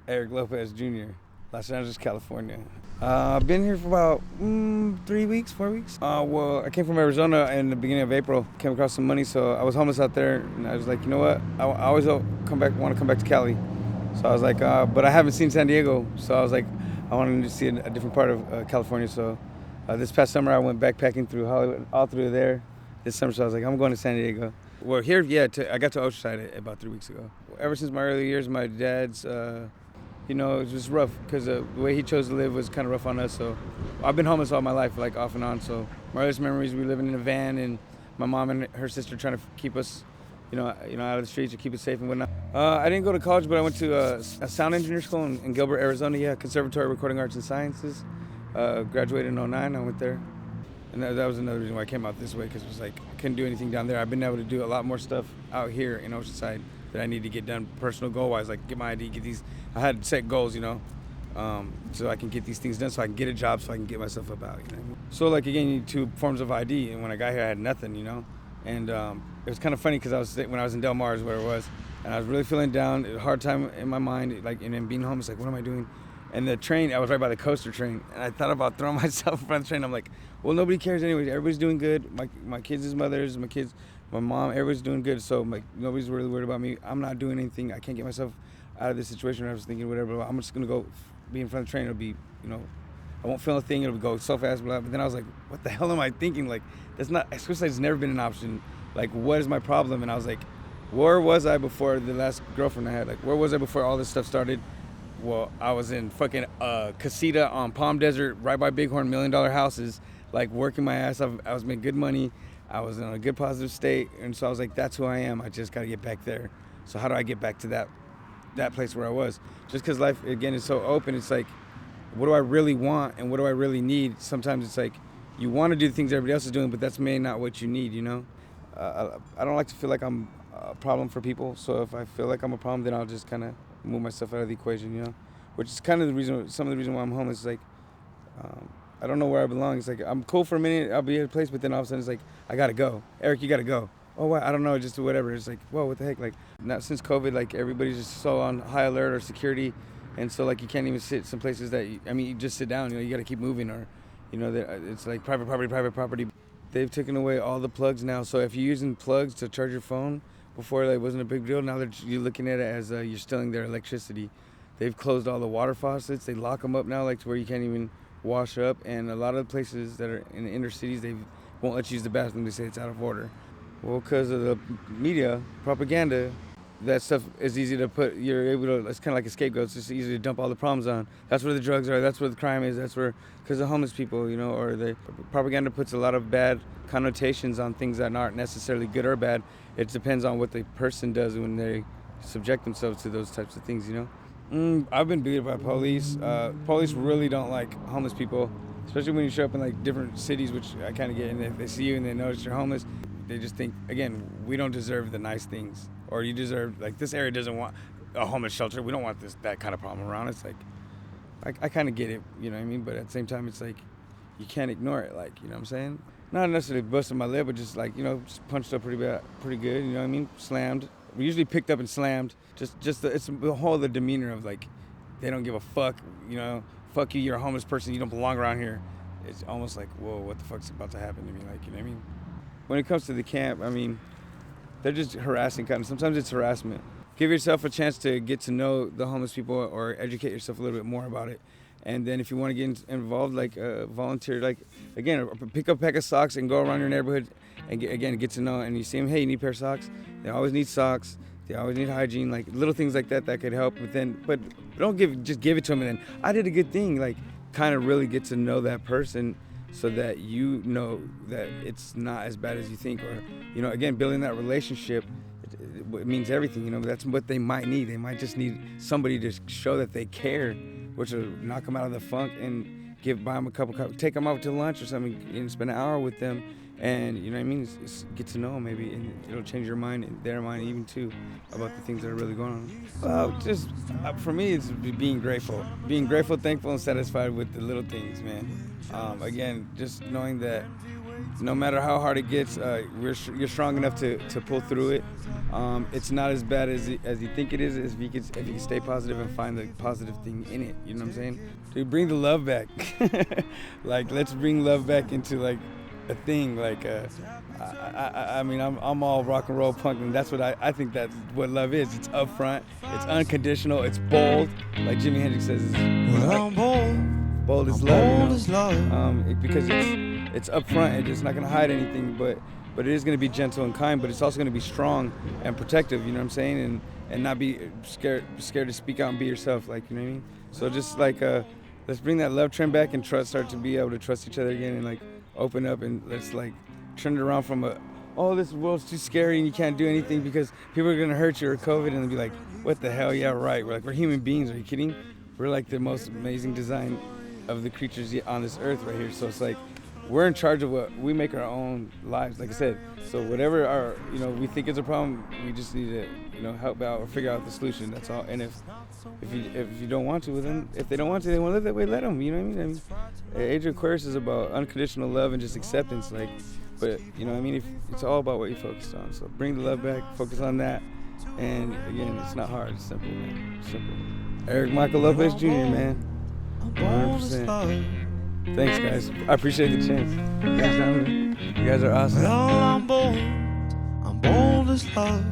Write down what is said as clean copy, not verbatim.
Eric Lopez Jr., Los Angeles, California. I've been here for about 3 weeks, 4 weeks. Well, I came from Arizona in the beginning of April. Came across some money, so I was homeless out there, and I was like, you know what? I always want to come back to Cali. So I was like, but I haven't seen San Diego, so I was like, I wanted to see a different part of California. So this past summer, I went backpacking through Hollywood, all through there. This summer, so I was like, I'm going to San Diego. Well, here, yeah, I got to Oceanside about 3 weeks ago. Ever since my early years, my dad's, it was just rough because the way he chose to live was kind of rough on us. So I've been homeless all my life, like off and on. So my earliest memories, we living in a van, and my mom and her sister trying to keep us, out of the streets or keep us safe and whatnot. I didn't go to college, but I went to a sound engineer school in Gilbert, Arizona. Yeah, Conservatory of Recording Arts and Sciences. Graduated in '09. I went there. And that was another reason why I came out this way, because it was like I couldn't do anything down there. I've been able to do a lot more stuff out here in Oceanside that I need to get done personal goal-wise, like get my ID, get these. I had set goals, so I can get these things done, so I can get a job, so I can get myself up out. So like again, you need 2 forms of ID, and when I got here, I had nothing, And it was kind of funny because when I was in Del Mar is where it was, and I was really feeling down, a hard time in my mind, like and then being homeless, like what am I doing? And the train, I was right by the coaster train, and I thought about throwing myself in front of the train. I'm like, well, nobody cares anyways. Everybody's doing good. My kids' mothers, my kids, my mom, everybody's doing good. So like nobody's really worried about me. I'm not doing anything. I can't get myself out of this situation. I was thinking whatever. I'm just gonna go be in front of the train. It'll be, I won't feel a thing. It'll go so fast. Blah. But then I was like, what the hell am I thinking? Like suicide's never been an option. Like, what is my problem? And I was like, where was I before the last girlfriend I had? Like, where was I before all this stuff started? Well, I was in fucking casita on Palm Desert, right by Bighorn, $1 million houses, like working my ass off. I was making good money. I was in a good positive state. And so I was like, that's who I am. I just got to get back there. So how do I get back to that place where I was? Just because life, again, is so open. It's like, what do I really want and what do I really need? Sometimes it's like, you want to do the things everybody else is doing, but that's maybe not what you need, I don't like to feel like I'm a problem for people. So if I feel like I'm a problem, then I'll just kind of move myself out of the equation, which is kind of some of the reason why I'm homeless. Is like, I don't know where I belong. It's like, I'm cool for a minute, I'll be at a place, but then all of a sudden it's like, I gotta go. Eric, you gotta go. Oh, what? I don't know, just whatever. It's like, whoa, what the heck? Like, not since COVID, like everybody's just so on high alert or security, and so like you can't even sit some places that, you just sit down, you gotta keep moving, or, it's like private property. They've taken away all the plugs now, so if you're using plugs to charge your phone, before it wasn't a big deal. Now you're looking at it as you're stealing their electricity. They've closed all the water faucets. They lock them up now, like to where you can't even wash up. And a lot of the places that are in the inner cities, they won't let you use the bathroom. They say it's out of order. Well, because of the media propaganda, that stuff is easy to put. You're able to. It's kind of like a scapegoat. It's just easy to dump all the problems on. That's where the drugs are. That's where the crime is. That's where, because of homeless people, or the propaganda puts a lot of bad connotations on things that aren't necessarily good or bad. It depends on what the person does when they subject themselves to those types of things. I've been beat by police. Police really don't like homeless people, especially when you show up in like different cities, which I kind of get. And if they see you and they notice you're homeless, they just think, again, we don't deserve the nice things. Or you deserve, like, this area doesn't want a homeless shelter. We don't want that kind of problem around. It's like, I kind of get it, you know what I mean? But at the same time, it's like, you can't ignore it, like, you know what I'm saying? Not necessarily busting my lip, but just like, just punched up pretty good, you know what I mean? Slammed. We usually picked up and slammed. It's the whole the demeanor of like, they don't give a fuck, fuck you, you're a homeless person, you don't belong around here. It's almost like, whoa, what the fuck's about to happen to me? Like, you know what I mean? When it comes to the camp, they're just harassing kind of. Sometimes it's harassment. Give yourself a chance to get to know the homeless people or educate yourself a little bit more about it. And then if you want to get involved, like volunteer, like, again, pick up a pack of socks and go around your neighborhood and get to know. And you see them, hey, you need a pair of socks? They always need socks. They always need hygiene, like little things like that could help. But don't just give it to them and then, I did a good thing. Like, kind of really get to know that person so that you know that it's not as bad as you think. Or, again, building that relationship, it means everything. That's what they might need. They might just need somebody to show that they care, which will knock them out of the funk and buy them a couple cups, take them out to lunch or something, and spend an hour with them. And, you know what I mean? It's get to know them maybe, and it'll change your mind and their mind even too about the things that are really going on. Well, just for me, it's being grateful, thankful, and satisfied with the little things, man. Again, just knowing that no matter how hard it gets, you're strong enough to pull through it. It's not as bad as you think it is if you can stay positive and find the positive thing in it. You know what I'm saying? Dude, bring the love back. Like, let's bring love back into like a thing. Like, I mean, I'm all rock and roll punk, and that's what I think that's what love is. It's upfront, it's unconditional, it's bold. Like Jimi Hendrix says, I'm bold. Bold is love. Because it's upfront and it's not gonna hide anything, but it is gonna be gentle and kind, but it's also gonna be strong and protective. You know what I'm saying? And not be scared to speak out and be yourself. Like, you know what I mean? So just like let's bring that love trend back and start to be able to trust each other again and like open up, and let's like turn it around from this world's too scary and you can't do anything because people are gonna hurt you or COVID, and they'll be like, what the hell? Yeah, right. We're human beings. Are you kidding? We're like the most amazing design of the creatures on this earth right here. So it's like we're in charge of what we make our own lives, like I said. So whatever we think is a problem, we just need to help out or figure out the solution. That's all. And if you don't want to, well, then if they don't want to, they want to live that way, let them. You know what I mean? Age of Aquarius is about unconditional love and just acceptance. Like, but you know what I mean? It's all about what you focus on. So bring the love back, focus on that. And again, it's not hard. It's simple, man. Simple. Eric Michael Lopez Jr., man. 100%. Thanks, guys. I appreciate the chance. You guys are awesome. Well, I'm bold as love.